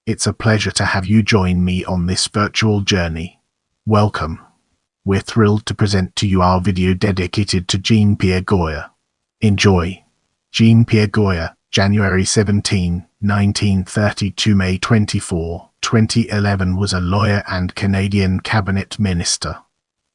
It's a pleasure to have you join me on this virtual journey. Welcome. We're thrilled to present to you our video dedicated to Jean-Pierre Goyer. Enjoy. Jean-Pierre Goyer, January 17, 1930 to May 24, 2011 was a lawyer and Canadian cabinet minister.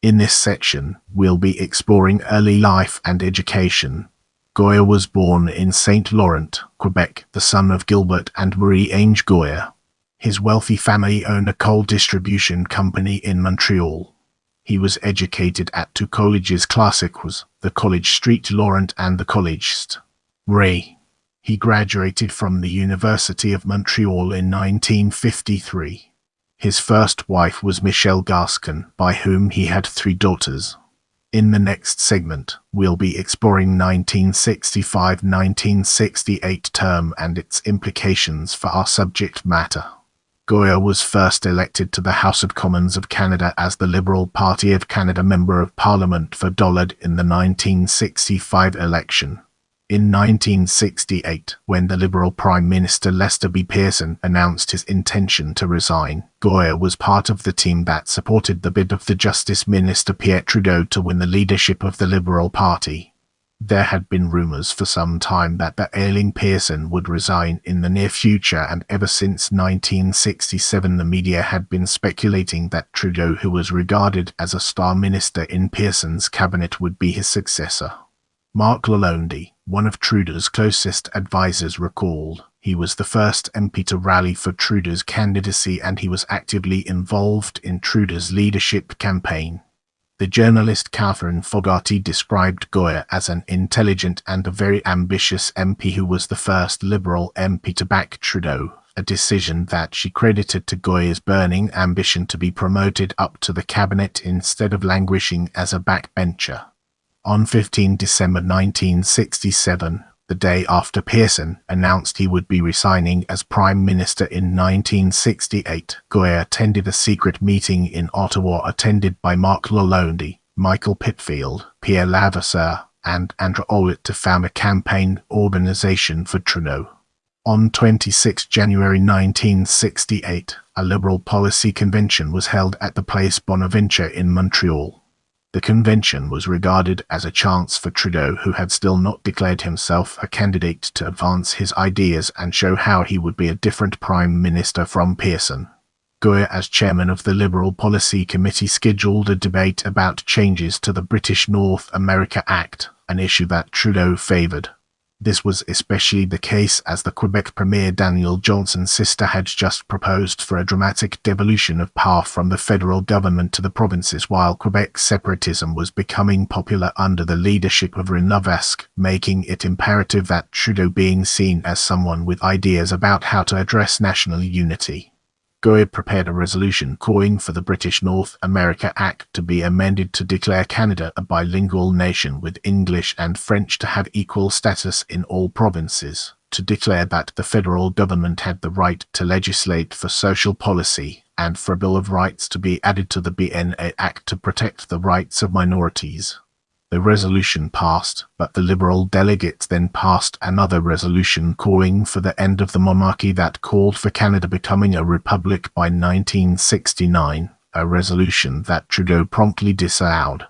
In this section, we'll be exploring early life and education. Goyer was born in St. Laurent, Quebec, the son of Gilbert and Marie-Ange Goyer. His wealthy family owned a coal distribution company in Montreal. He was educated at two colleges classiques, the Collège St. Laurent and the Collège St. Ray. He graduated from the University of Montreal in 1953. His first wife was Michelle Gascon, by whom he had 3 daughters. In the next segment, we'll be exploring 1965-1968 term and its implications for our subject matter. Goyer was first elected to the House of Commons of Canada as the Liberal Party of Canada Member of Parliament for Dollard in the 1965 election. In 1968, when the Liberal Prime Minister Lester B. Pearson announced his intention to resign, Goyer was part of the team that supported the bid of the Justice Minister Pierre Trudeau to win the leadership of the Liberal Party. There had been rumors for some time that the ailing Pearson would resign in the near future, and ever since 1967 the media had been speculating that Trudeau, who was regarded as a star minister in Pearson's cabinet, would be his successor. Marc Lalonde, one of Trudeau's closest advisers, recalled, he was the first MP to rally for Trudeau's candidacy and he was actively involved in Trudeau's leadership campaign. The journalist Catherine Fogarty described Goyer as an intelligent and a very ambitious MP who was the first Liberal MP to back Trudeau, a decision that she credited to Goyer's burning ambition to be promoted up to the cabinet instead of languishing as a backbencher. On 15 December 1967, the day after Pearson announced he would be resigning as Prime Minister in 1968, Goyer attended a secret meeting in Ottawa attended by Marc Lalonde, Michael Pitfield, Pierre Lavasseur, and André Ouellet to found a campaign organization for Trudeau. On 26 January 1968, a Liberal Policy Convention was held at the Place Bonaventure in Montreal. The convention was regarded as a chance for Trudeau, who had still not declared himself a candidate, to advance his ideas and show how he would be a different Prime Minister from Pearson. Goyer, as chairman of the Liberal Policy Committee, scheduled a debate about changes to the British North America Act, an issue that Trudeau favoured. This was especially the case as the Quebec Premier Daniel Johnson's sister had just proposed for a dramatic devolution of power from the federal government to the provinces, while Quebec separatism was becoming popular under the leadership of René Lévesque, making it imperative that Trudeau being seen as someone with ideas about how to address national unity. Goyer prepared a resolution calling for the British North America Act to be amended to declare Canada a bilingual nation with English and French to have equal status in all provinces, to declare that the federal government had the right to legislate for social policy, and for a Bill of Rights to be added to the BNA Act to protect the rights of minorities. The resolution passed, but the Liberal delegates then passed another resolution calling for the end of the monarchy that called for Canada becoming a republic by 1969, a resolution that Trudeau promptly disavowed.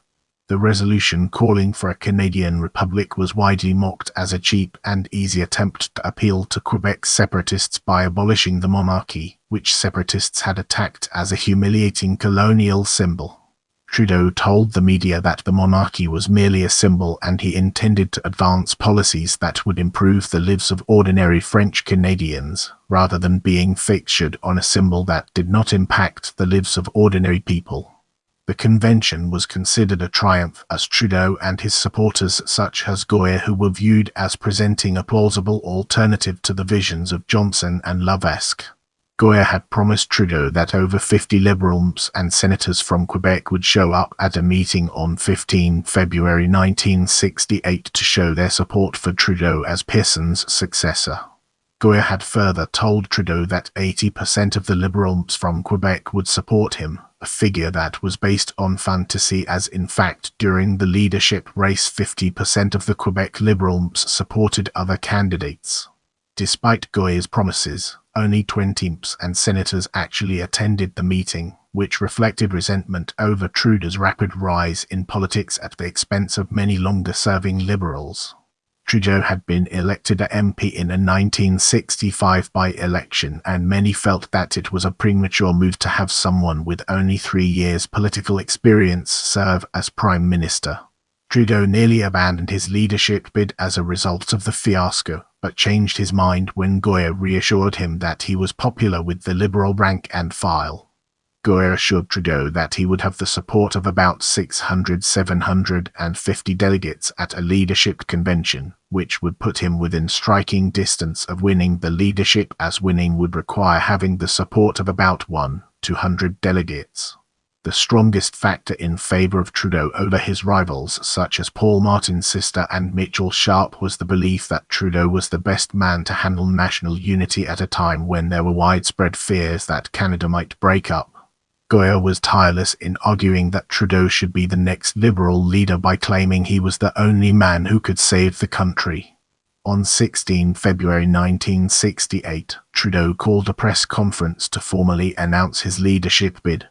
The resolution calling for a Canadian republic was widely mocked as a cheap and easy attempt to appeal to Quebec separatists by abolishing the monarchy, which separatists had attacked as a humiliating colonial symbol. Trudeau told the media that the monarchy was merely a symbol and he intended to advance policies that would improve the lives of ordinary French Canadians, rather than being fixtured on a symbol that did not impact the lives of ordinary people. The convention was considered a triumph as Trudeau and his supporters, such as Goyer, who were viewed as presenting a plausible alternative to the visions of Johnson and Lévesque. Goyer had promised Trudeau that over 50 Liberals and senators from Quebec would show up at a meeting on 15 February 1968 to show their support for Trudeau as Pearson's successor. Goyer had further told Trudeau that 80% of the Liberals from Quebec would support him, a figure that was based on fantasy, as in fact during the leadership race 50% of the Quebec Liberals supported other candidates. Despite Goyer's promises, Only 20 MPs and senators actually attended the meeting, which reflected resentment over Trudeau's rapid rise in politics at the expense of many longer-serving Liberals. Trudeau had been elected a MP in a 1965 by-election, and many felt that it was a premature move to have someone with only 3 years political experience serve as Prime Minister. Trudeau nearly abandoned his leadership bid as a result of the fiasco, but changed his mind when Goyer reassured him that he was popular with the Liberal rank and file. Goyer assured Trudeau that he would have the support of about 750 delegates at a leadership convention, which would put him within striking distance of winning the leadership, as winning would require having the support of about 200 delegates. The strongest factor in favour of Trudeau over his rivals, such as Paul Martin's sister and Mitchell Sharp, was the belief that Trudeau was the best man to handle national unity at a time when there were widespread fears that Canada might break up. Goyer was tireless in arguing that Trudeau should be the next Liberal leader by claiming he was the only man who could save the country. On 16 February 1968, Trudeau called a press conference to formally announce his leadership bid.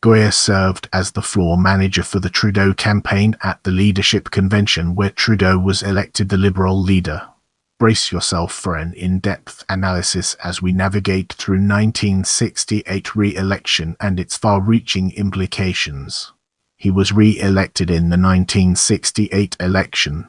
Goyer served as the floor manager for the Trudeau campaign at the leadership convention where Trudeau was elected the Liberal leader. Brace yourself for an in-depth analysis as we navigate through 1968 re-election and its far-reaching implications. He was re-elected in the 1968 election.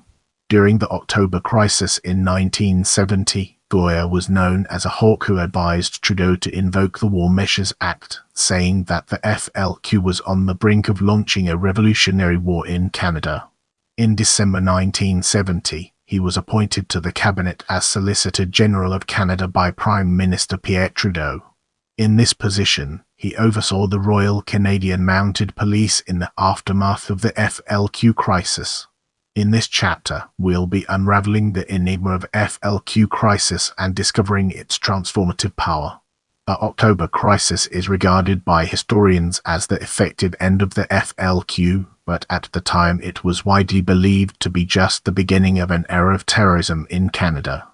During the October crisis in 1970, Goyer was known as a hawk who advised Trudeau to invoke the War Measures Act, saying that the FLQ was on the brink of launching a revolutionary war in Canada. In December 1970, he was appointed to the cabinet as Solicitor General of Canada by Prime Minister Pierre Trudeau. In this position, he oversaw the Royal Canadian Mounted Police in the aftermath of the FLQ crisis. In this chapter, we'll be unraveling the enigma of FLQ crisis and discovering its transformative power. The October crisis is regarded by historians as the effective end of the FLQ, but at the time it was widely believed to be just the beginning of an era of terrorism in Canada.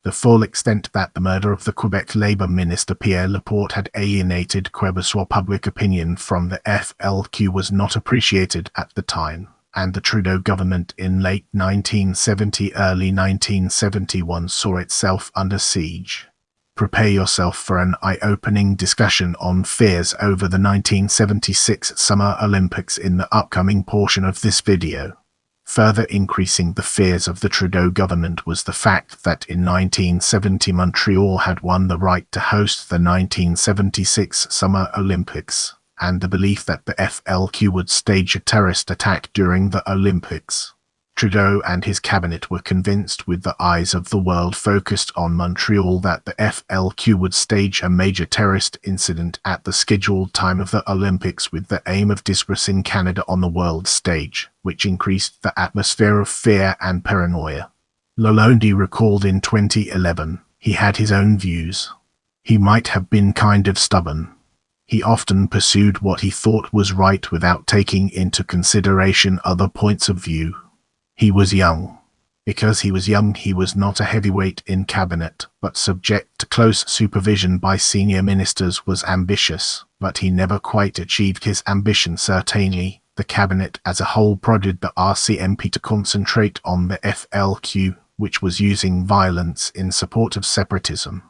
The full extent that the murder of the Quebec Labour Minister Pierre Laporte had alienated Quebecois public opinion from the FLQ was not appreciated at the time, and the Trudeau government in late 1970, early 1971 saw itself under siege. Prepare yourself for an eye-opening discussion on fears over the 1976 Summer Olympics in the upcoming portion of this video. Further increasing the fears of the Trudeau government was the fact that in 1970 Montreal had won the right to host the 1976 Summer Olympics, and the belief that the FLQ would stage a terrorist attack during the Olympics. Trudeau and his cabinet were convinced, with the eyes of the world focused on Montreal, that the FLQ would stage a major terrorist incident at the scheduled time of the Olympics with the aim of disgracing Canada on the world stage, which increased the atmosphere of fear and paranoia. Lalonde recalled in 2011, he had his own views. He might have been kind of stubborn. He often pursued what he thought was right without taking into consideration other points of view. He was young. Because he was young, he was not a heavyweight in cabinet, but subject to close supervision by senior ministers, was ambitious, but he never quite achieved his ambition. Certainly, the cabinet as a whole prodded the RCMP to concentrate on the FLQ, which was using violence in support of separatism.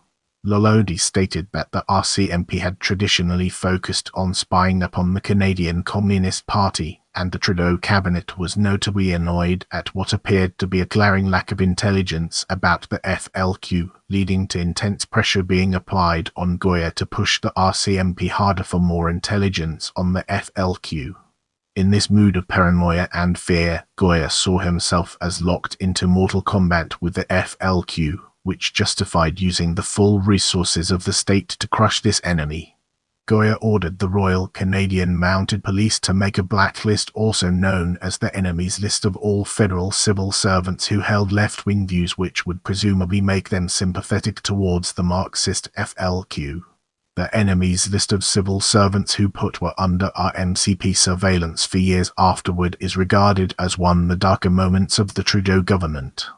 Lalonde stated that the RCMP had traditionally focused on spying upon the Canadian Communist Party, and the Trudeau cabinet was notably annoyed at what appeared to be a glaring lack of intelligence about the FLQ, leading to intense pressure being applied on Goyer to push the RCMP harder for more intelligence on the FLQ. In this mood of paranoia and fear, Goyer saw himself as locked into mortal combat with the FLQ, which justified using the full resources of the state to crush this enemy. Goyer ordered the Royal Canadian Mounted Police to make a blacklist, also known as the Enemies List, of all federal civil servants who held left-wing views, which would presumably make them sympathetic towards the Marxist FLQ. The Enemies List of civil servants who were under RMCP surveillance for years afterward is regarded as one of the darker moments of the Trudeau government.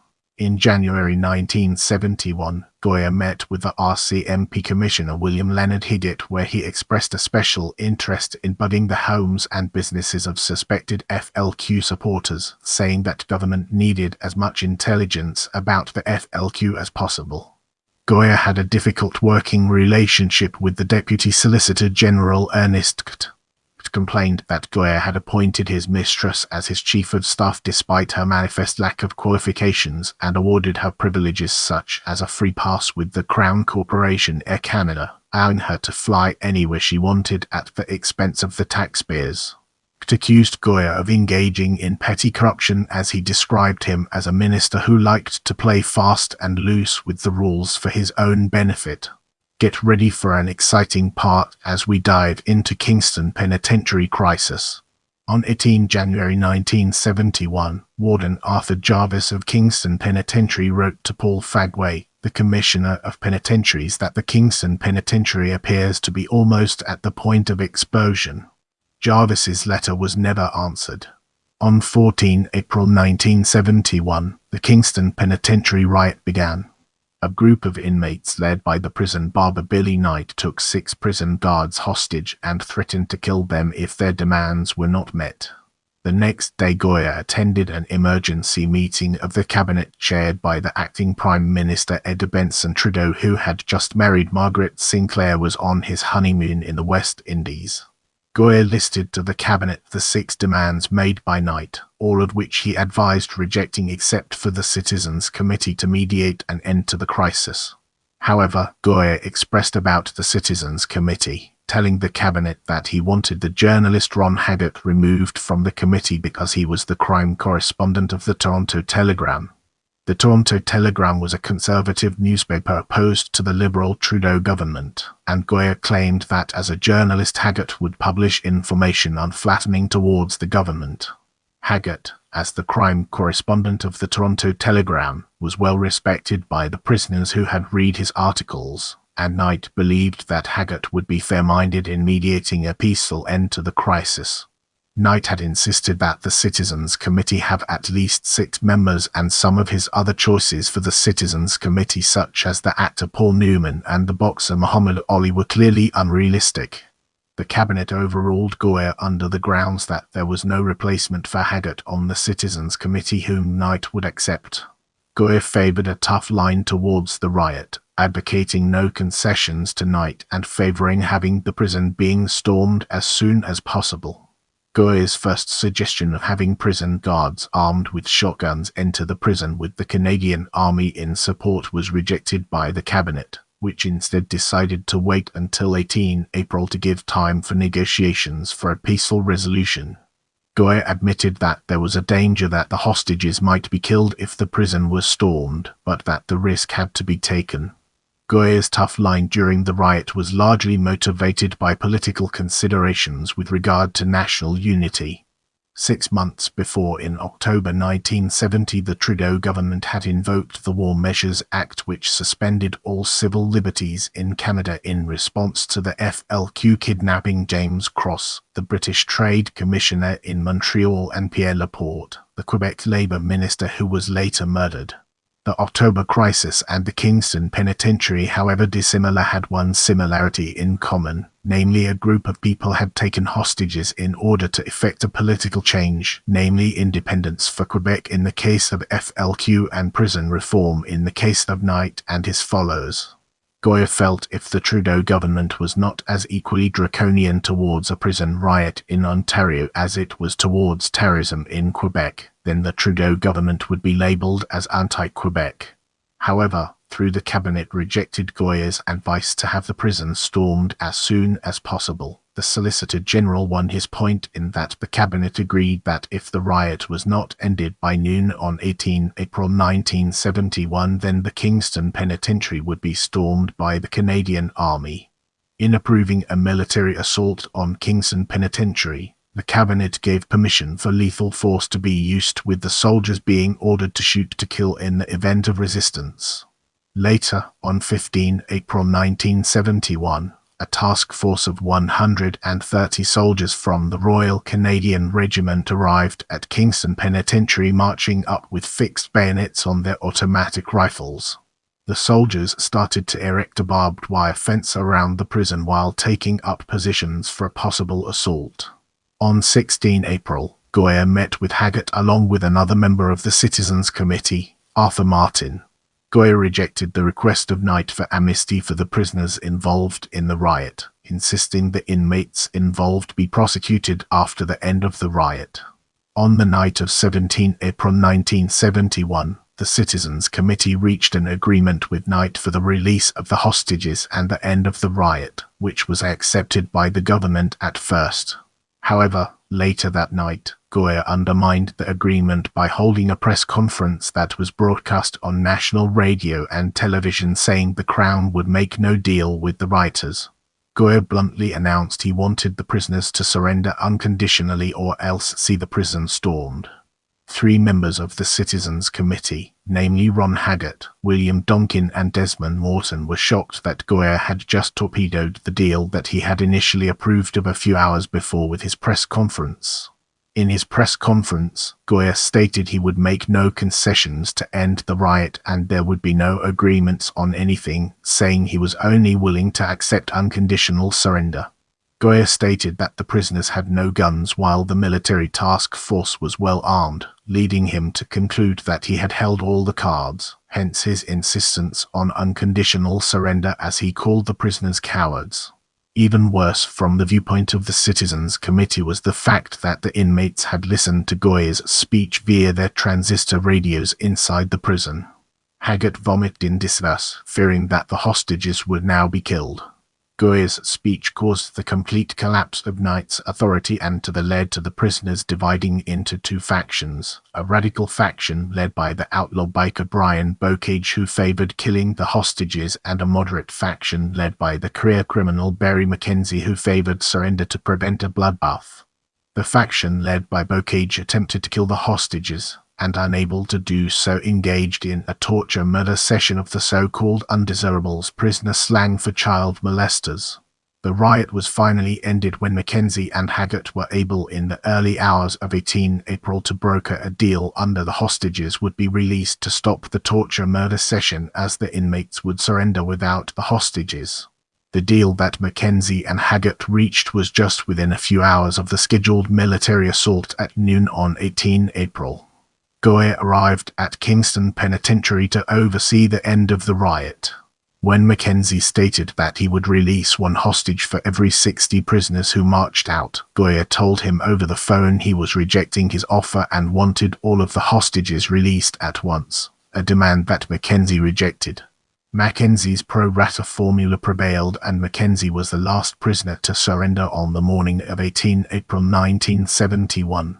In January 1971, Goyer met with the RCMP Commissioner William Leonard Higgett, where he expressed a special interest in budding the homes and businesses of suspected FLQ supporters, saying that government needed as much intelligence about the FLQ as possible. Goyer had a difficult working relationship with the Deputy Solicitor General Ernest Kt. Complained that Goyer had appointed his mistress as his chief of staff despite her manifest lack of qualifications, and awarded her privileges such as a free pass with the Crown Corporation Air Canada, allowing her to fly anywhere she wanted at the expense of the taxpayers. Kt accused Goyer of engaging in petty corruption, as he described him as a minister who liked to play fast and loose with the rules for his own benefit. Get ready for an exciting part as we dive into Kingston Penitentiary crisis. On 18 January 1971, Warden Arthur Jarvis of Kingston Penitentiary wrote to Paul Fagway, the Commissioner of Penitentiaries, that the Kingston Penitentiary appears to be almost at the point of explosion. Jarvis's letter was never answered. On 14 April 1971, the Kingston Penitentiary riot began. A group of inmates led by the prison barber Billy Knight took 6 prison guards hostage and threatened to kill them if their demands were not met. The next day, Goyer attended an emergency meeting of the cabinet chaired by the acting Prime Minister Edgar Benson Trudeau, who had just married Margaret Sinclair, was on his honeymoon in the West Indies. Goyer listed to the cabinet the 6 demands made by Knight, all of which he advised rejecting except for the Citizens Committee to mediate an end to the crisis. However, Goyer expressed about the Citizens Committee, telling the cabinet that he wanted the journalist Ron Haggart removed from the committee because he was the crime correspondent of the Toronto Telegram. The Toronto Telegram was a conservative newspaper opposed to the Liberal Trudeau government, and Goyer claimed that as a journalist Haggart would publish information unflattering towards the government. Haggart, as the crime correspondent of the Toronto Telegram, was well respected by the prisoners who had read his articles, and Knight believed that Haggart would be fair-minded in mediating a peaceful end to the crisis. Knight had insisted that the Citizens Committee have at least 6 members, and some of his other choices for the Citizens Committee, such as the actor Paul Newman and the boxer Muhammad Ali, were clearly unrealistic. The cabinet overruled Goyer under the grounds that there was no replacement for Haggart on the Citizens Committee whom Knight would accept. Goyer favoured a tough line towards the riot, advocating no concessions to Knight and favouring having the prison being stormed as soon as possible. Goyer's first suggestion of having prison guards armed with shotguns enter the prison with the Canadian Army in support was rejected by the cabinet, which instead decided to wait until 18 April to give time for negotiations for a peaceful resolution. Goyer admitted that there was a danger that the hostages might be killed if the prison was stormed, but that the risk had to be taken. Goyer's tough line during the riot was largely motivated by political considerations with regard to national unity. 6 months before, in October 1970, the Trudeau government had invoked the War Measures Act, which suspended all civil liberties in Canada in response to the FLQ kidnapping James Cross, the British Trade Commissioner in Montreal, and Pierre Laporte, the Quebec Labour Minister, who was later murdered. The October crisis and the Kingston Penitentiary, however dissimilar, had one similarity in common, namely a group of people had taken hostages in order to effect a political change, namely independence for Quebec in the case of FLQ and prison reform in the case of Knight and his followers. Goyer felt if the Trudeau government was not as equally draconian towards a prison riot in Ontario as it was towards terrorism in Quebec, then the Trudeau government would be labelled as anti-Quebec. However, through the cabinet rejected Goyer's advice to have the prison stormed as soon as possible, the Solicitor General won his point in that the cabinet agreed that if the riot was not ended by noon on 18 April 1971, then the Kingston Penitentiary would be stormed by the Canadian Army. In approving a military assault on Kingston Penitentiary, the cabinet gave permission for lethal force to be used, with the soldiers being ordered to shoot to kill in the event of resistance. Later, on 15 April 1971, a task force of 130 soldiers from the Royal Canadian Regiment arrived at Kingston Penitentiary, marching up with fixed bayonets on their automatic rifles. The soldiers started to erect a barbed wire fence around the prison while taking up positions for a possible assault. On 16 April, Goyer met with Haggart along with another member of the Citizens Committee, Arthur Martin. Goyer rejected the request of Knight for amnesty for the prisoners involved in the riot, insisting the inmates involved be prosecuted after the end of the riot. On the night of 17 April 1971, the Citizens Committee reached an agreement with Knight for the release of the hostages and the end of the riot, which was accepted by the government at first. However, later that night, Goyer undermined the agreement by holding a press conference that was broadcast on national radio and television, saying the Crown would make no deal with the rioters. Goyer bluntly announced he wanted the prisoners to surrender unconditionally or else see the prison stormed. 3 members of the Citizens Committee, namely Ron Haggart, William Donkin and Desmond Morton, were shocked that Goyer had just torpedoed the deal that he had initially approved of a few hours before with his press conference. In his press conference, Goyer stated he would make no concessions to end the riot and there would be no agreements on anything, saying he was only willing to accept unconditional surrender. Goyer stated that the prisoners had no guns while the military task force was well armed, leading him to conclude that he had held all the cards, hence his insistence on unconditional surrender, as he called the prisoners cowards. Even worse from the viewpoint of the Citizens Committee was the fact that the inmates had listened to Goyer's speech via their transistor radios inside the prison. Haggart vomited in disgust, fearing that the hostages would now be killed. Goyer's speech caused the complete collapse of Knight's authority and led to the prisoners dividing into 2 factions, a radical faction led by the outlaw biker Brian Bocage, who favored killing the hostages, and a moderate faction led by the career criminal Barry Mackenzie, who favored surrender to prevent a bloodbath. The faction led by Bocage attempted to kill the hostages, and unable to do so engaged in a torture-murder session of the so-called undesirables, prisoner slang for child molesters. The riot was finally ended when Mackenzie and Haggart were able in the early hours of 18 April to broker a deal under the hostages would be released to stop the torture-murder session, as the inmates would surrender without the hostages. The deal that Mackenzie and Haggart reached was just within a few hours of the scheduled military assault at noon on 18 April. Goyer arrived at Kingston Penitentiary to oversee the end of the riot. When Mackenzie stated that he would release 1 hostage for every 60 prisoners who marched out, Goyer told him over the phone he was rejecting his offer and wanted all of the hostages released at once, a demand that Mackenzie rejected. Mackenzie's pro-rata formula prevailed and Mackenzie was the last prisoner to surrender on the morning of 18 April 1971.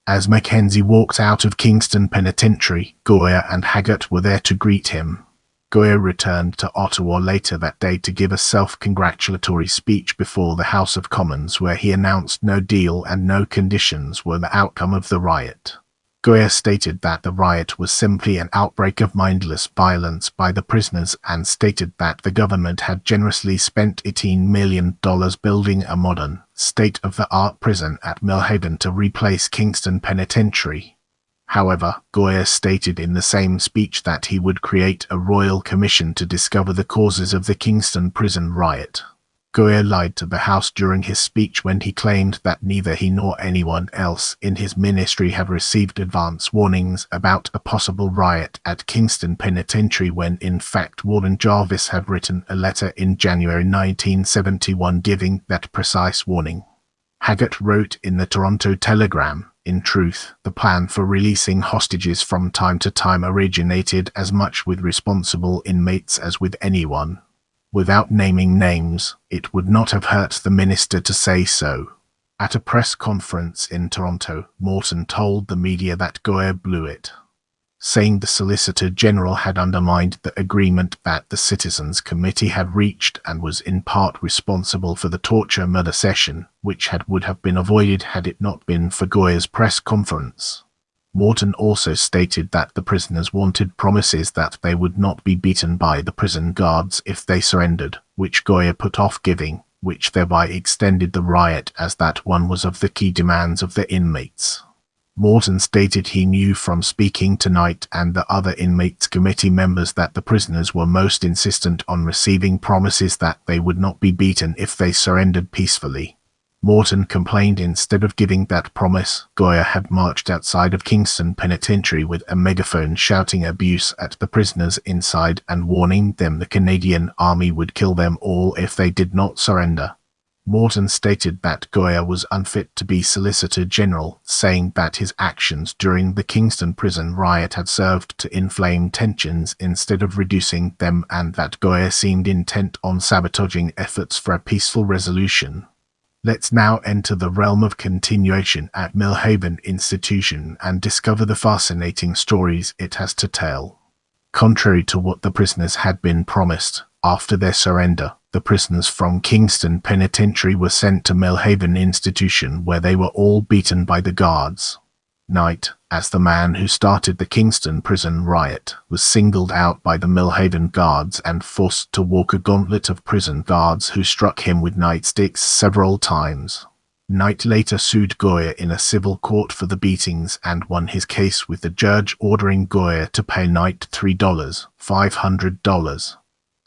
As Mackenzie walked out of Kingston Penitentiary, Goyer and Haggart were there to greet him. Goyer returned to Ottawa later that day to give a self-congratulatory speech before the House of Commons, where he announced no deal and no conditions were the outcome of the riot. Goyer stated that the riot was simply an outbreak of mindless violence by the prisoners and stated that the government had generously spent $18 million building a modern, state-of-the-art prison at Millhaven to replace Kingston Penitentiary. However, Goyer stated in the same speech that he would create a royal commission to discover the causes of the Kingston prison riot. Goyer lied to the House during his speech when he claimed that neither he nor anyone else in his ministry had received advance warnings about a possible riot at Kingston Penitentiary, when in fact Warden Jarvis had written a letter in January 1971 giving that precise warning. Haggart wrote in the Toronto Telegram, "In truth, the plan for releasing hostages from time to time originated as much with responsible inmates as with anyone. Without naming names, it would not have hurt the minister to say so." At a press conference in Toronto, Morton told the media that Goyer blew it, saying the Solicitor General had undermined the agreement that the Citizens Committee had reached and was in part responsible for the torture-murder session, which would have been avoided had it not been for Goyer's press conference. Morton also stated that the prisoners wanted promises that they would not be beaten by the prison guards if they surrendered, which Goyer put off giving, which thereby extended the riot as that one was of the key demands of the inmates. Morton stated he knew from speaking to Knight and the other inmates committee members that the prisoners were most insistent on receiving promises that they would not be beaten if they surrendered peacefully. Morton complained instead of giving that promise, Goyer had marched outside of Kingston Penitentiary with a megaphone shouting abuse at the prisoners inside and warning them the Canadian Army would kill them all if they did not surrender. Morton stated that Goyer was unfit to be Solicitor General, saying that his actions during the Kingston prison riot had served to inflame tensions instead of reducing them, and that Goyer seemed intent on sabotaging efforts for a peaceful resolution. Let's now enter the realm of continuation at Millhaven Institution and discover the fascinating stories it has to tell. Contrary to what the prisoners had been promised, after their surrender, the prisoners from Kingston Penitentiary were sent to Millhaven Institution, where they were all beaten by the guards. Knight, as the man who started the Kingston prison riot, was singled out by the Millhaven guards and forced to walk a gauntlet of prison guards who struck him with nightsticks several times. Knight later sued Goyer in a civil court for the beatings and won his case, with the judge ordering Goyer to pay Knight $500.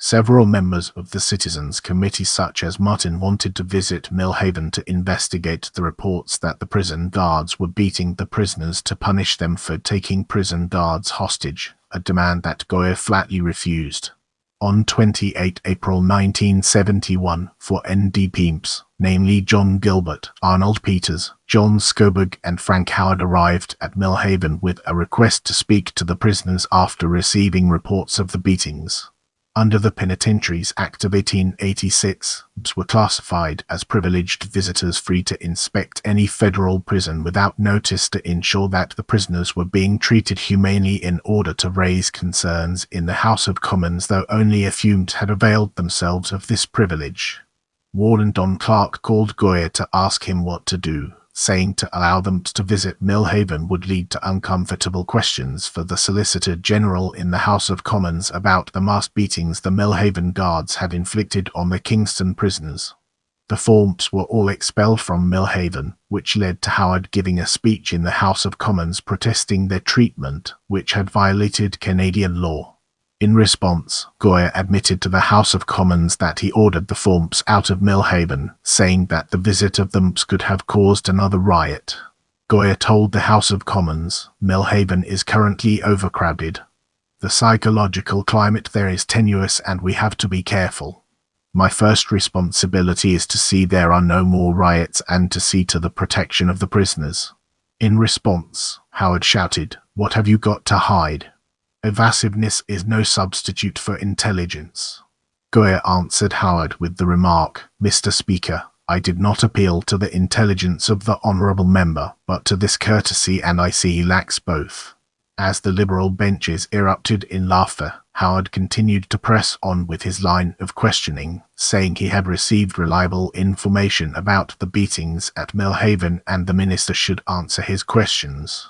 Several members of the Citizens Committee, such as Martin, wanted to visit Millhaven to investigate the reports that the prison guards were beating the prisoners to punish them for taking prison guards hostage, a demand that Goyer flatly refused. On 28 April 1971, 4 NDPs, namely John Gilbert, Arnold Peters, John Scoburg and Frank Howard, arrived at Millhaven with a request to speak to the prisoners after receiving reports of the beatings. Under the Penitentiaries Act of 1886, were classified as privileged visitors, free to inspect any federal prison without notice to ensure that the prisoners were being treated humanely in order to raise concerns in the House of Commons, though only a few had availed themselves of this privilege. Warden Don Clark called Goyer to ask him what to do, saying to allow them to visit Millhaven would lead to uncomfortable questions for the Solicitor General in the House of Commons about the mass beatings the Millhaven guards had inflicted on the Kingston prisoners. The Formps were all expelled from Millhaven, which led to Howard giving a speech in the House of Commons protesting their treatment, which had violated Canadian law. In response, Goyer admitted to the House of Commons that he ordered the Formps out of Millhaven, saying that the visit of them could have caused another riot. Goyer told the House of Commons, "Millhaven is currently overcrowded. The psychological climate there is tenuous and we have to be careful. My first responsibility is to see there are no more riots and to see to the protection of the prisoners." In response, Howard shouted, "What have you got to hide? Evasiveness is no substitute for intelligence." Goyer answered Howard with the remark, "Mr. Speaker, I did not appeal to the intelligence of the honourable member, but to this courtesy, and I see he lacks both." As the Liberal benches erupted in laughter, Howard continued to press on with his line of questioning, saying he had received reliable information about the beatings at Millhaven and the minister should answer his questions.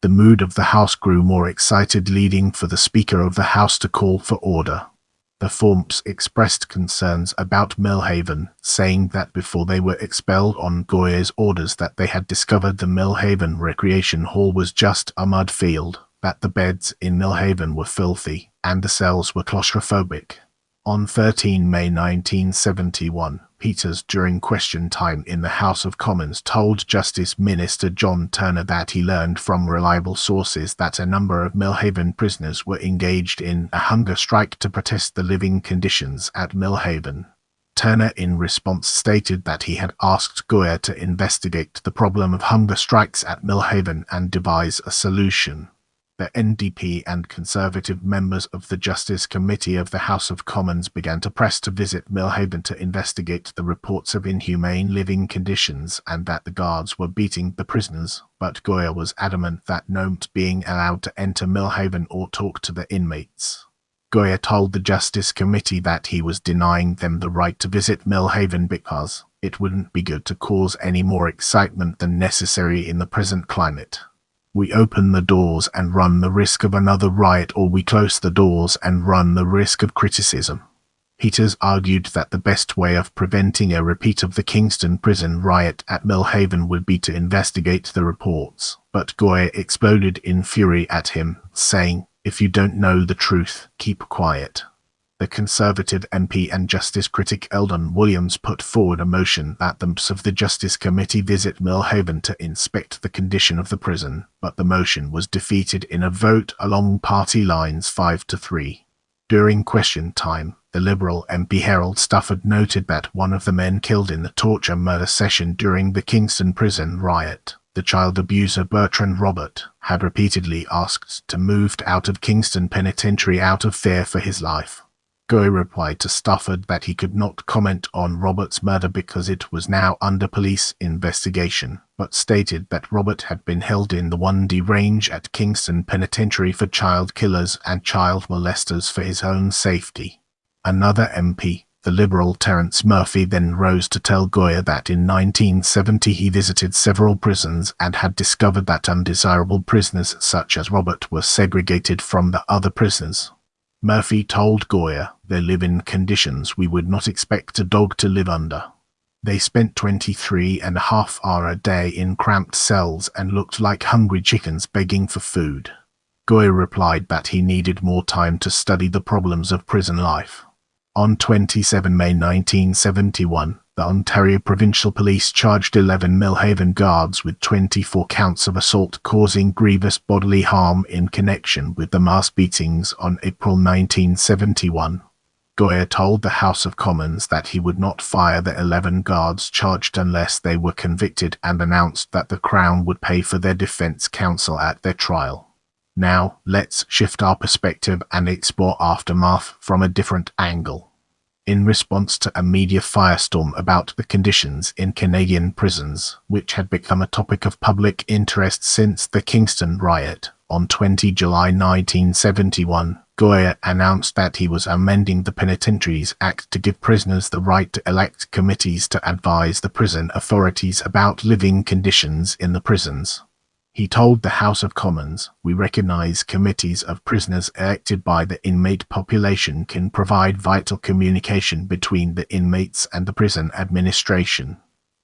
The mood of the House grew more excited, leading for the Speaker of the House to call for order. The Formps expressed concerns about Millhaven, saying that before they were expelled on Goyer's orders that they had discovered the Millhaven Recreation Hall was just a mud field, that the beds in Millhaven were filthy, and the cells were claustrophobic. On 13 May 1971, Peters, during question time in the House of Commons, told Justice Minister John Turner that he learned from reliable sources that a number of Millhaven prisoners were engaged in a hunger strike to protest the living conditions at Millhaven. Turner in response stated that he had asked Goyer to investigate the problem of hunger strikes at Millhaven and devise a solution. The NDP and Conservative members of the Justice Committee of the House of Commons began to press to visit Millhaven to investigate the reports of inhumane living conditions and that the guards were beating the prisoners, but Goyer was adamant that no one being allowed to enter Millhaven or talk to the inmates. Goyer told the Justice Committee that he was denying them the right to visit Millhaven because it wouldn't be good to cause any more excitement than necessary in the present climate. "We open the doors and run the risk of another riot, or we close the doors and run the risk of criticism." Peters argued that the best way of preventing a repeat of the Kingston prison riot at Millhaven would be to investigate the reports, but Goyer exploded in fury at him, saying, "If you don't know the truth, keep quiet." The Conservative MP and Justice critic Eldon Williams put forward a motion that the members of the Justice Committee visit Millhaven to inspect the condition of the prison, but the motion was defeated in a vote along party lines 5-3. During question time, the Liberal MP Harold Stafford noted that one of the men killed in the torture murder session during the Kingston prison riot, the child abuser Bertrand Robert, had repeatedly asked to move out of Kingston Penitentiary out of fear for his life. Goyer replied to Stafford that he could not comment on Robert's murder because it was now under police investigation, but stated that Robert had been held in the 1D range at Kingston Penitentiary for child killers and child molesters for his own safety. Another MP, the Liberal Terence Murphy, then rose to tell Goyer that in 1970 he visited several prisons and had discovered that undesirable prisoners such as Robert were segregated from the other prisoners. Murphy told Goyer, "They live in conditions we would not expect a dog to live under. They spent 23.5 hours a day in cramped cells and looked like hungry chickens begging for food." Goyer replied that he needed more time to study the problems of prison life. On 27 May 1971, the Ontario Provincial Police charged 11 Millhaven guards with 24 counts of assault causing grievous bodily harm in connection with the mass beatings on April 1971. Goyer told the House of Commons that he would not fire the 11 guards charged unless they were convicted, and announced that the Crown would pay for their defence counsel at their trial. Now, let's shift our perspective and explore aftermath from a different angle. In response to a media firestorm about the conditions in Canadian prisons, which had become a topic of public interest since the Kingston riot, on 20 July 1971, Goyer announced that he was amending the Penitentiaries Act to give prisoners the right to elect committees to advise the prison authorities about living conditions in the prisons. He told the House of Commons, "We recognize committees of prisoners elected by the inmate population can provide vital communication between the inmates and the prison administration."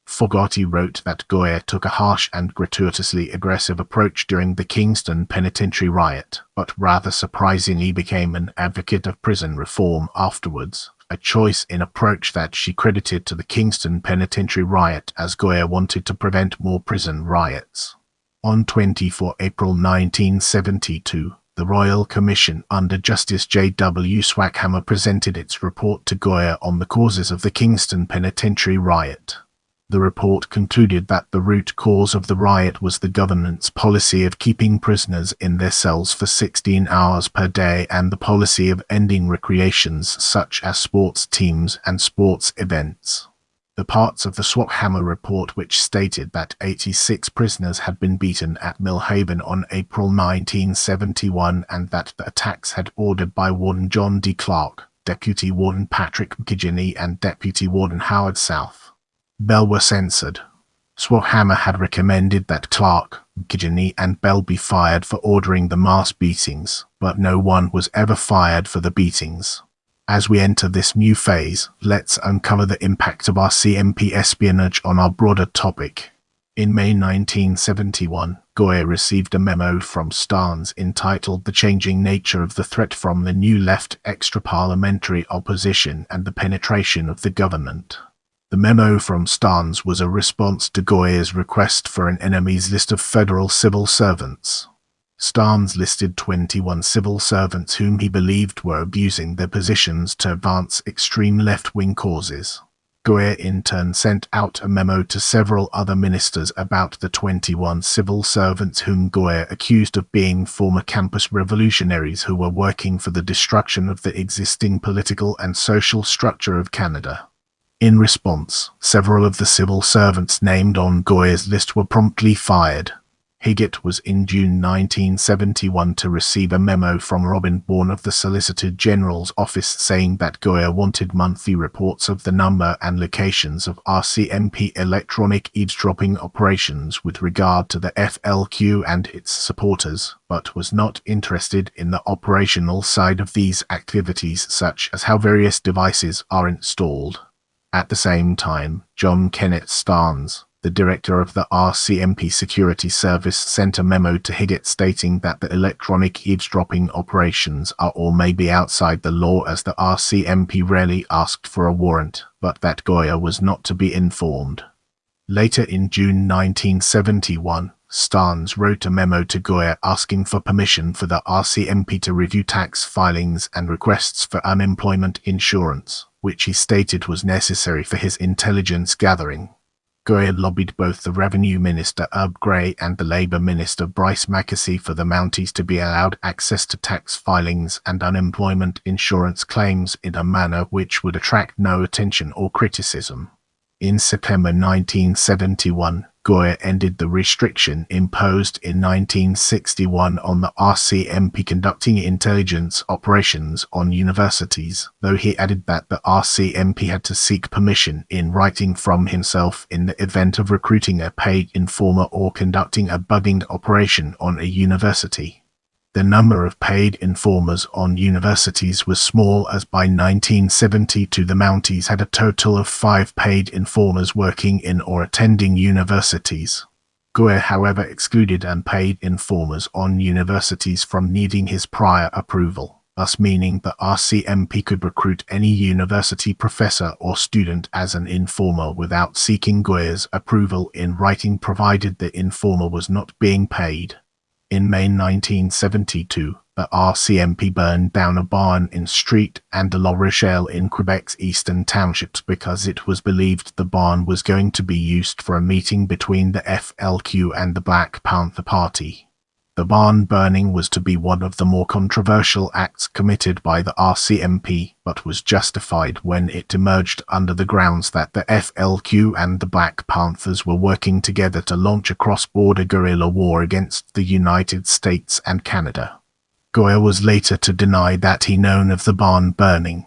Fogarty wrote that Goyer took a harsh and gratuitously aggressive approach during the Kingston Penitentiary riot, but rather surprisingly became an advocate of prison reform afterwards, a choice in approach that she credited to the Kingston Penitentiary riot, as Goyer wanted to prevent more prison riots. On 24 April 1972, the Royal Commission under Justice J.W. Swackhammer presented its report to Goyer on the causes of the Kingston Penitentiary riot. The report concluded that the root cause of the riot was the government's policy of keeping prisoners in their cells for 16 hours per day and the policy of ending recreations such as sports teams and sports events. The parts of the Swackhammer report which stated that 86 prisoners had been beaten at Millhaven on April 1971 and that the attacks had ordered by Warden John D. Clark, Deputy Warden Patrick McGinney and Deputy Warden Howard South Bell were censored. Swackhammer had recommended that Clark, McGinney and Bell be fired for ordering the mass beatings, but no one was ever fired for the beatings. As we enter this new phase, let's uncover the impact of our CMP espionage on our broader topic. In May 1971, Goyer received a memo from Starnes entitled "The Changing Nature of the Threat from the New Left, Extra-Parliamentary Opposition and the Penetration of the Government." The memo from Starnes was a response to Goyer's request for an enemies list of federal civil servants. Starnes listed 21 civil servants whom he believed were abusing their positions to advance extreme left-wing causes. Goyer in turn sent out a memo to several other ministers about the 21 civil servants whom Goyer accused of being former campus revolutionaries who were working for the destruction of the existing political and social structure of Canada. In response, several of the civil servants named on Goyer's list were promptly fired. Higgett was in June 1971 to receive a memo from Robin Bourne of the Solicitor General's office saying that Goyer wanted monthly reports of the number and locations of RCMP electronic eavesdropping operations with regard to the FLQ and its supporters, but was not interested in the operational side of these activities, such as how various devices are installed. At the same time, John Kenneth Starnes, the director of the RCMP Security Service, sent a memo to Higgett stating that the electronic eavesdropping operations are or may be outside the law, as the RCMP rarely asked for a warrant, but that Goyer was not to be informed. Later in June 1971, Starnes wrote a memo to Goyer asking for permission for the RCMP to review tax filings and requests for unemployment insurance, which he stated was necessary for his intelligence gathering. Goyer lobbied both the Revenue Minister Herb Gray and the Labour Minister Bryce Mackesy for the Mounties to be allowed access to tax filings and unemployment insurance claims in a manner which would attract no attention or criticism. In September 1971, Goyer ended the restriction imposed in 1961 on the RCMP conducting intelligence operations on universities, though he added that the RCMP had to seek permission in writing from himself in the event of recruiting a paid informer or conducting a bugging operation on a university. The number of paid informers on universities was small, as by 1972 the Mounties had a total of 5 paid informers working in or attending universities. Goyer, however, excluded unpaid informers on universities from needing his prior approval, thus meaning the RCMP could recruit any university professor or student as an informer without seeking Goyer's approval in writing, provided the informer was not being paid. In May 1972, the RCMP burned down a barn in Street and La Rochelle in Quebec's eastern townships because it was believed the barn was going to be used for a meeting between the FLQ and the Black Panther Party. The barn burning was to be one of the more controversial acts committed by the RCMP, but was justified when it emerged under the grounds that the FLQ and the Black Panthers were working together to launch a cross-border guerrilla war against the United States and Canada. Goyer was later to deny that he known of the barn burning.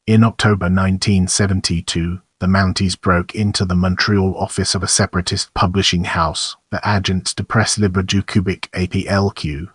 In October 1972, the Mounties broke into the Montreal office of a separatist publishing house, the Agence de Presse Libre du Québec APLQ.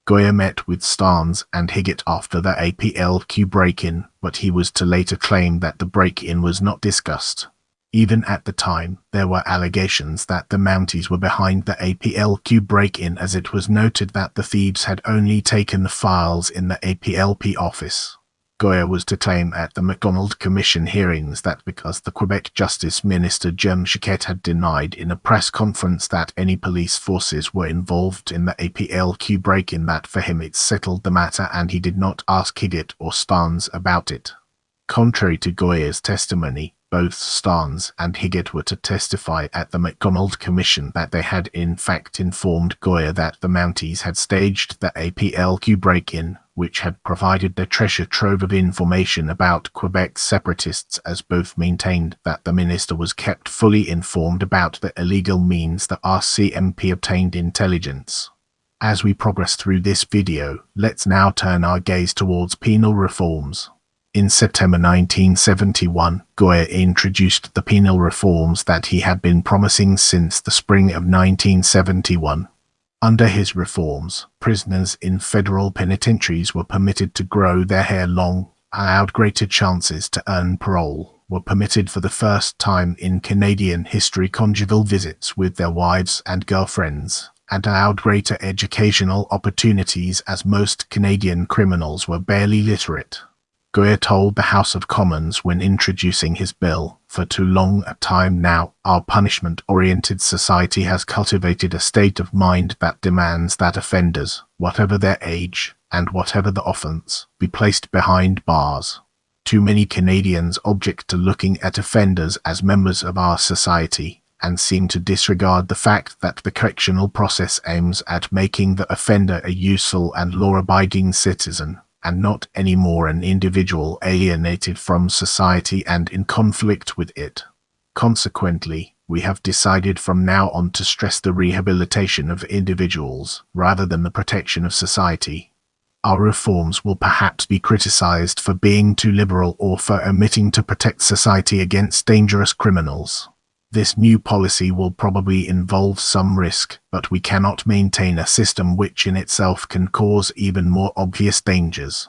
Goyer met with Starnes and Higgett after the APLQ break-in, but he was to later claim that the break-in was not discussed. Even at the time, there were allegations that the Mounties were behind the APLQ break-in, as it was noted that the thieves had only taken the files in the APLP office. Goyer was to claim at the MacDonald Commission hearings that because the Quebec Justice Minister Jim Chiquette had denied in a press conference that any police forces were involved in the APLQ break-in, that for him it settled the matter and he did not ask Higgett or Starnes about it. Contrary to Goyer's testimony, both Starnes and Higgett were to testify at the MacDonald Commission that they had in fact informed Goyer that the Mounties had staged the APLQ break-in, which had provided a treasure trove of information about Quebec separatists, as both maintained that the minister was kept fully informed about the illegal means the RCMP obtained intelligence. As we progress through this video, let's now turn our gaze towards penal reforms. In September 1971, Goyer introduced the penal reforms that he had been promising since the spring of 1971. Under his reforms, prisoners in federal penitentiaries were permitted to grow their hair long, allowed greater chances to earn parole, were permitted for the first time in Canadian history conjugal visits with their wives and girlfriends, and allowed greater educational opportunities as most Canadian criminals were barely literate. Goyer told the House of Commons when introducing his bill, "For too long a time now, our punishment-oriented society has cultivated a state of mind that demands that offenders, whatever their age, and whatever the offence, be placed behind bars. Too many Canadians object to looking at offenders as members of our society, and seem to disregard the fact that the correctional process aims at making the offender a useful and law-abiding citizen, and not any more an individual alienated from society and in conflict with it. Consequently, We have decided from now on to stress the rehabilitation of individuals, rather than the protection of society. Our reforms will perhaps be criticized for being too liberal or for omitting to protect society against dangerous criminals. This new policy will probably involve some risk, but we cannot maintain a system which in itself can cause even more obvious dangers.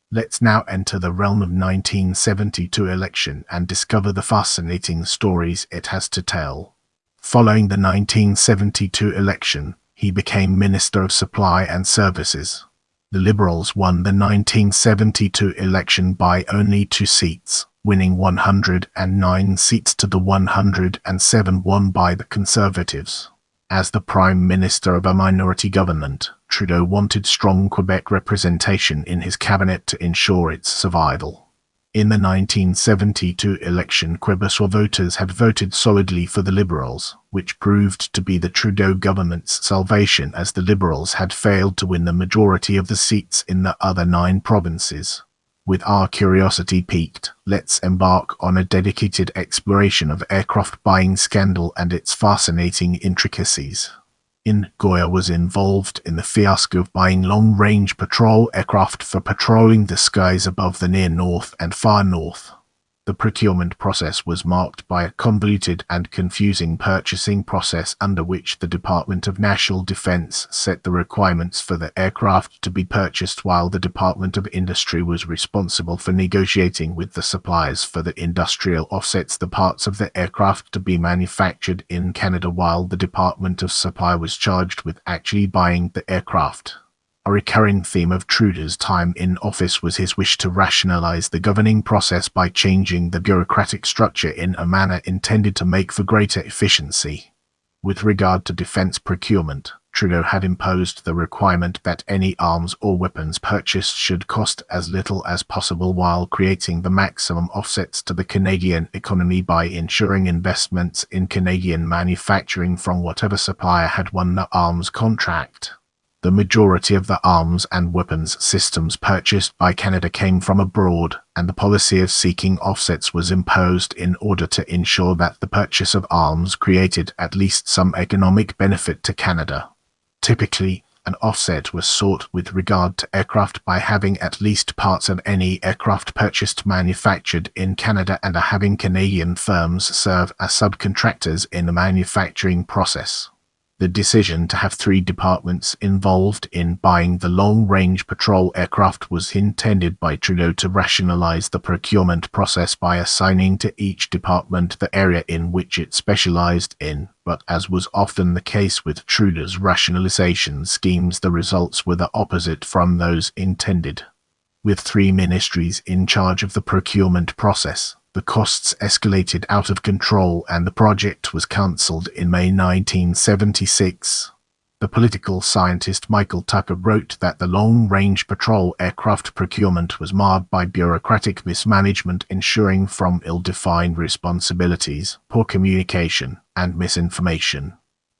Let's now enter the realm of 1972 election and discover the fascinating stories it has to tell. Following the 1972 election, he became Minister of Supply and Services. The Liberals won the 1972 election by only 2 seats, winning 109 seats to the 107 won by the Conservatives. As the Prime Minister of a minority government, Trudeau wanted strong Quebec representation in his cabinet to ensure its survival. In the 1972 election, Quebecois voters had voted solidly for the Liberals, which proved to be the Trudeau government's salvation as the Liberals had failed to win the majority of the seats in the other 9 provinces. With our curiosity piqued, let's embark on a dedicated exploration of aircraft buying scandal and its fascinating intricacies. Goyer was involved in the fiasco of buying long-range patrol aircraft for patrolling the skies above the near north and far north. The procurement process was marked by a convoluted and confusing purchasing process under which the Department of National Defense set the requirements for the aircraft to be purchased, while the Department of Industry was responsible for negotiating with the suppliers for the industrial offsets the parts of the aircraft to be manufactured in Canada, while the Department of Supply was charged with actually buying the aircraft. A recurring theme of Trudeau's time in office was his wish to rationalize the governing process by changing the bureaucratic structure in a manner intended to make for greater efficiency. With regard to defense procurement, Trudeau had imposed the requirement that any arms or weapons purchased should cost as little as possible, while creating the maximum offsets to the Canadian economy by ensuring investments in Canadian manufacturing from whatever supplier had won the arms contract. The majority of the arms and weapons systems purchased by Canada came from abroad, and the policy of seeking offsets was imposed in order to ensure that the purchase of arms created at least some economic benefit to Canada. Typically, an offset was sought with regard to aircraft by having at least parts of any aircraft purchased manufactured in Canada and having Canadian firms serve as subcontractors in the manufacturing process. The decision to have 3 departments involved in buying the long-range patrol aircraft was intended by Trudeau to rationalize the procurement process by assigning to each department the area in which it specialized in, but as was often the case with Trudeau's rationalization schemes, the results were the opposite from those intended. With 3 ministries in charge of the procurement process, the costs escalated out of control and the project was cancelled in May 1976. The political scientist Michael Tucker wrote that the long-range patrol aircraft procurement was marred by bureaucratic mismanagement ensuing from ill-defined responsibilities, poor communication, and misinformation.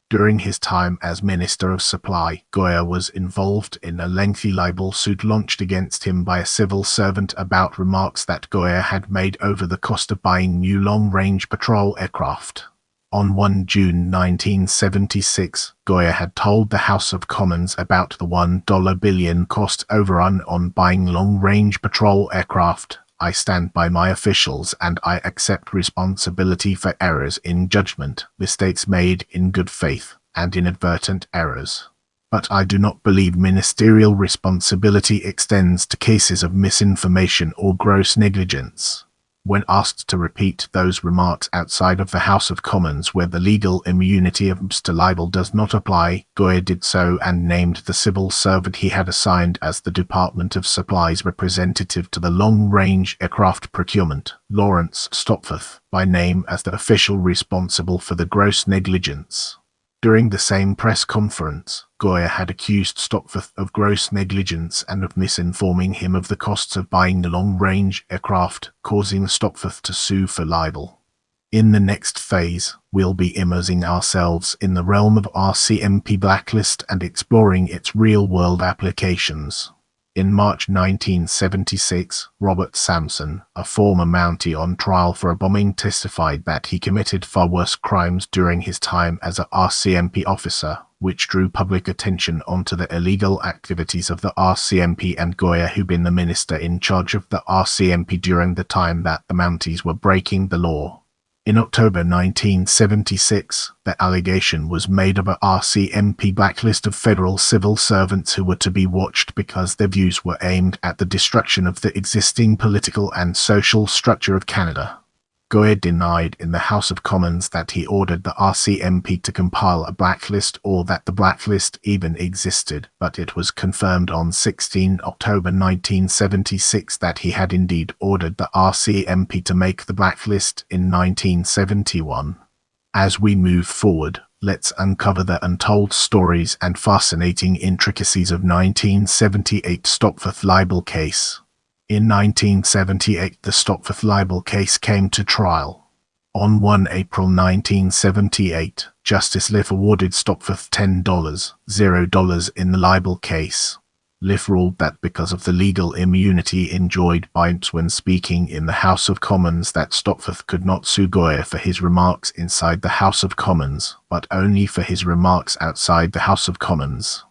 During his time as Minister of Supply, Goyer was involved in a lengthy libel suit launched against him by a civil servant about remarks that Goyer had made over the cost of buying new long-range patrol aircraft. On 1 June 1976, Goyer had told the House of Commons about the $1 billion cost overrun on buying long-range patrol aircraft. "I stand by my officials and I accept responsibility for errors in judgment, mistakes made in good faith, and inadvertent errors. But I do not believe ministerial responsibility extends to cases of misinformation or gross negligence." When asked to repeat those remarks outside of the House of Commons where the legal immunity of Mr. libel does not apply, Goyer did so and named the civil servant he had assigned as the Department of Supply's representative to the long-range aircraft procurement, Lawrence Stopforth, by name as the official responsible for the gross negligence. During the same press conference, Goyer had accused Stopforth of gross negligence and of misinforming him of the costs of buying the long-range aircraft, causing Stopforth to sue for libel. In the next phase, we'll be immersing ourselves in the realm of RCMP blacklist and exploring its real-world applications. In March 1976, Robert Sampson, a former Mountie on trial for a bombing, testified that he committed far worse crimes during his time as a RCMP officer, which drew public attention onto the illegal activities of the RCMP and Goyer, who'd been the minister in charge of the RCMP during the time that the Mounties were breaking the law. In October 1976, the allegation was made of a RCMP blacklist of federal civil servants who were to be watched because their views were aimed at the destruction of the existing political and social structure of Canada. Goyer denied in the House of Commons that he ordered the RCMP to compile a blacklist or that the blacklist even existed, but it was confirmed on 16 October 1976 that he had indeed ordered the RCMP to make the blacklist in 1971. As we move forward, let's uncover the untold stories and fascinating intricacies of 1978 Stopforth libel case. In 1978, the Stopforth libel case came to trial. On 1 April 1978, Justice Liff awarded Stopforth $10 in the libel case. Liff ruled that because of the legal immunity enjoyed by when speaking in the House of Commons, that Stopforth could not sue Goyer for his remarks inside the House of Commons, but only for his remarks outside the House of Commons.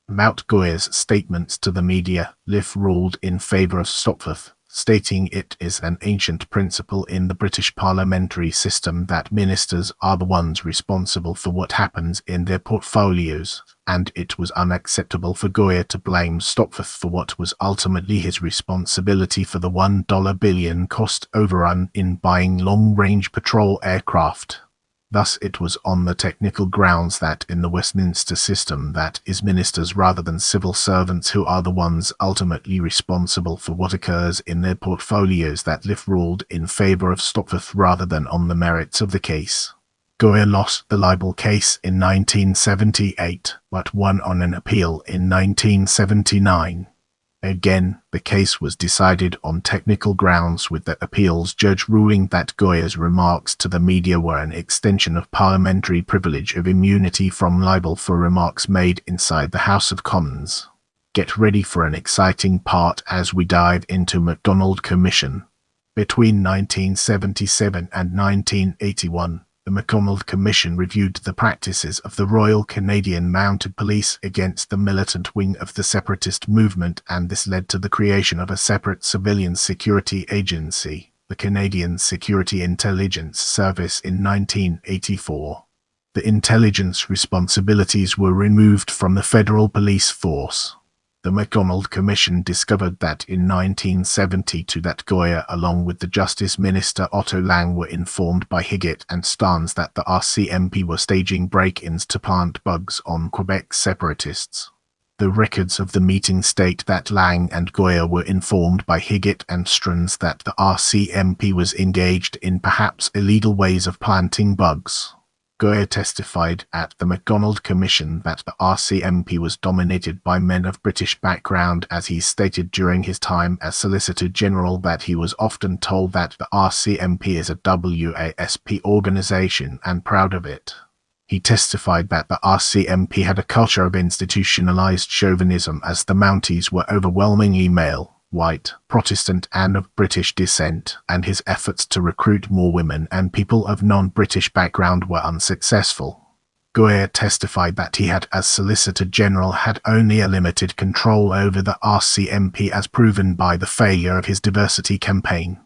About Goyer's statements to the media, Liff ruled in favour of Stopforth, stating it is an ancient principle in the British parliamentary system that ministers are the ones responsible for what happens in their portfolios, and it was unacceptable for Goyer to blame Stopforth for what was ultimately his responsibility for the $1 billion cost overrun in buying long-range patrol aircraft. Thus, it was on the technical grounds that in the Westminster system that is ministers rather than civil servants who are the ones ultimately responsible for what occurs in their portfolios that Liff ruled in favour of Stopforth rather than on the merits of the case. Goyer lost the libel case in 1978, but won on an appeal in 1979. Again, the case was decided on technical grounds, with the appeals judge ruling that Goyer's remarks to the media were an extension of parliamentary privilege of immunity from libel for remarks made inside the House of Commons. Get ready for an exciting part as we dive into MacDonald Commission. Between 1977 and 1981, the MacDonald Commission reviewed the practices of the Royal Canadian Mounted Police against the militant wing of the separatist movement, and this led to the creation of a separate civilian security agency, the Canadian Security Intelligence Service, in 1984. The intelligence responsibilities were removed from the federal police force. The MacDonald Commission discovered that in 1972 that Goyer, along with the Justice Minister Otto Lang, were informed by Higgett and Starnes that the RCMP were staging break-ins to plant bugs on Quebec separatists. The records of the meeting state that Lang and Goyer were informed by Higgett and Starnes that the RCMP was engaged in perhaps illegal ways of planting bugs. Goyer testified at the MacDonald Commission that the RCMP was dominated by men of British background, as he stated during his time as Solicitor General that he was often told that the RCMP is a WASP organisation and proud of it. He testified that the RCMP had a culture of institutionalised chauvinism, as the Mounties were overwhelmingly male, white, Protestant and of British descent, and his efforts to recruit more women and people of non-British background were unsuccessful. Goyer testified that he had, as Solicitor General, had only a limited control over the RCMP, as proven by the failure of his diversity campaign.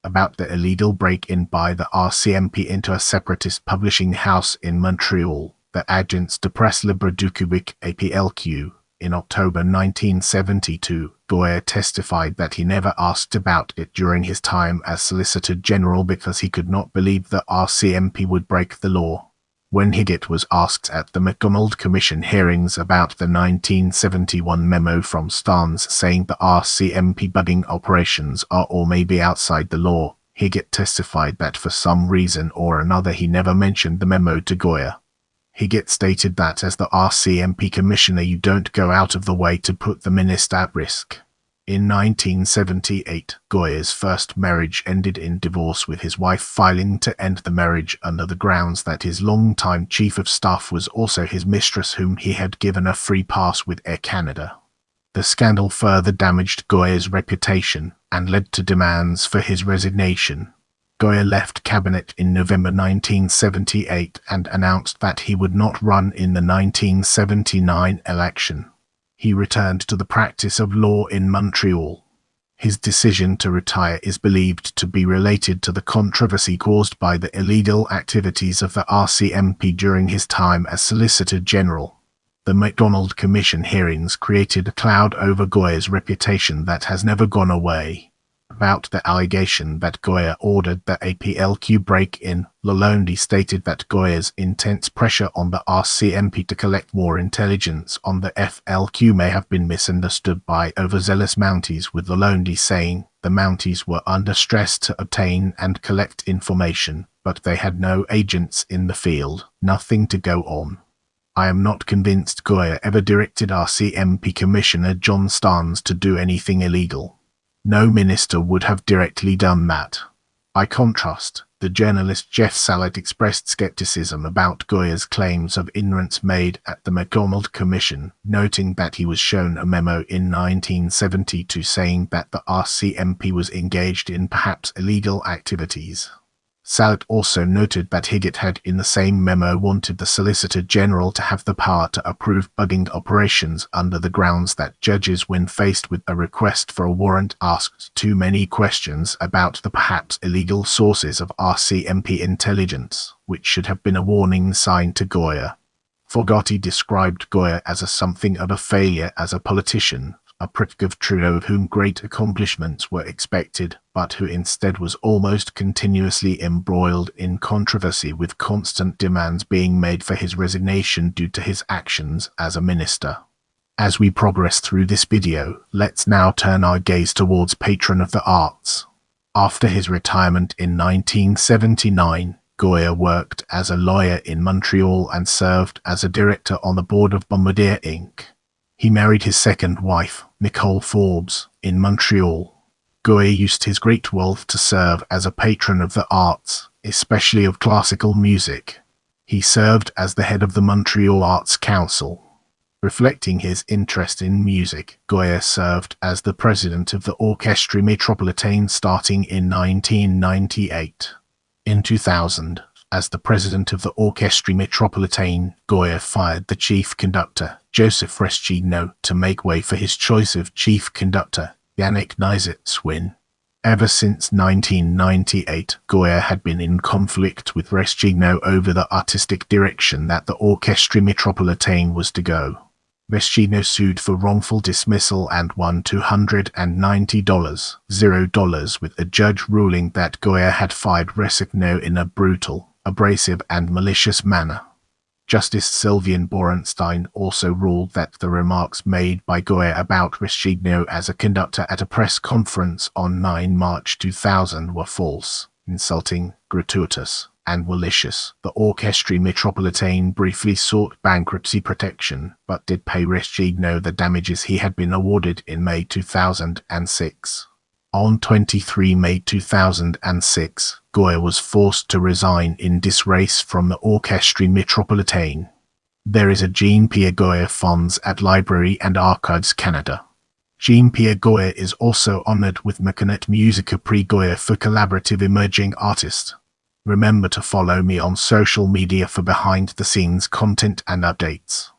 About the illegal break-in by the RCMP into a separatist publishing house in Montreal, the Agence de Presse Libre du Québec (APLQ), in October 1972, Goyer testified that he never asked about it during his time as Solicitor General because he could not believe the RCMP would break the law. When Higgett was asked at the MacDonald Commission hearings about the 1971 memo from Starnes saying the RCMP bugging operations are or may be outside the law, Higgett testified that for some reason or another he never mentioned the memo to Goyer. Higgett stated that as the RCMP commissioner you don't go out of the way to put the minister at risk. In 1978, Goyer's first marriage ended in divorce, with his wife filing to end the marriage under the grounds that his long-time chief of staff was also his mistress, whom he had given a free pass with Air Canada. The scandal further damaged Goyer's reputation and led to demands for his resignation. Goyer left cabinet in November 1978 and announced that he would not run in the 1979 election. He returned to the practice of law in Montreal. His decision to retire is believed to be related to the controversy caused by the illegal activities of the RCMP during his time as Solicitor General. The MacDonald Commission hearings created a cloud over Goyer's reputation that has never gone away. About the allegation that Goyer ordered the APLQ break-in, Lalonde stated that Goyer's intense pressure on the RCMP to collect more intelligence on the FLQ may have been misunderstood by overzealous Mounties, with Lalonde saying the Mounties were under stress to obtain and collect information, but they had no agents in the field, nothing to go on. I am not convinced Goyer ever directed RCMP Commissioner John Starnes to do anything illegal. No minister would have directly done that. By contrast, the journalist Jeff Salat expressed skepticism about Goyer's claims of ignorance made at the MacDonald Commission, noting that he was shown a memo in 1972 saying that the RCMP was engaged in perhaps illegal activities. Salat also noted that Higgett had in the same memo wanted the Solicitor General to have the power to approve bugging operations under the grounds that judges, when faced with a request for a warrant, asked too many questions about the perhaps illegal sources of RCMP intelligence, which should have been a warning sign to Goyer. Fogarty described Goyer as something of a failure as a politician, a prick of Trudeau of whom great accomplishments were expected, but who instead was almost continuously embroiled in controversy, with constant demands being made for his resignation due to his actions as a minister. As we progress through this video, let's now turn our gaze towards patron of the arts. After his retirement in 1979, Goyer worked as a lawyer in Montreal and served as a director on the board of Bombardier Inc. He married his second wife, Nicole Forbes, in Montreal. Goyer used his great wealth to serve as a patron of the arts, especially of classical music. He served as the head of the Montreal Arts Council. Reflecting his interest in music, Goyer served as the president of the Orchestre Métropolitain starting in 1998. In 2000, as the president of the Orchestre Métropolitain, Goyer fired the chief conductor, Joseph Reschigno, to make way for his choice of chief conductor, Yannick Nizet-Swin. Ever since 1998, Goyer had been in conflict with Reschigno over the artistic direction that the Orchestre Métropolitain was to go. Reschigno sued for wrongful dismissal and won $290,000, with a judge ruling that Goyer had fired Reschigno in a brutal, abrasive and malicious manner. Justice Sylvian Borenstein also ruled that the remarks made by Goyer about Reschigno as a conductor at a press conference on 9 March 2000 were false, insulting, gratuitous, and malicious. The Orchestre Métropolitain briefly sought bankruptcy protection, but did pay Reschigno the damages he had been awarded in May 2006. On 23 May 2006, Goyer was forced to resign in disgrace from the Orchestre Métropolitain. There is a Jean-Pierre Goyer Fonds at Library and Archives Canada. Jean-Pierre Goyer is also honored with Macanet Musica Prix Goyer for Collaborative Emerging Artist. Remember to follow me on social media for behind-the-scenes content and updates.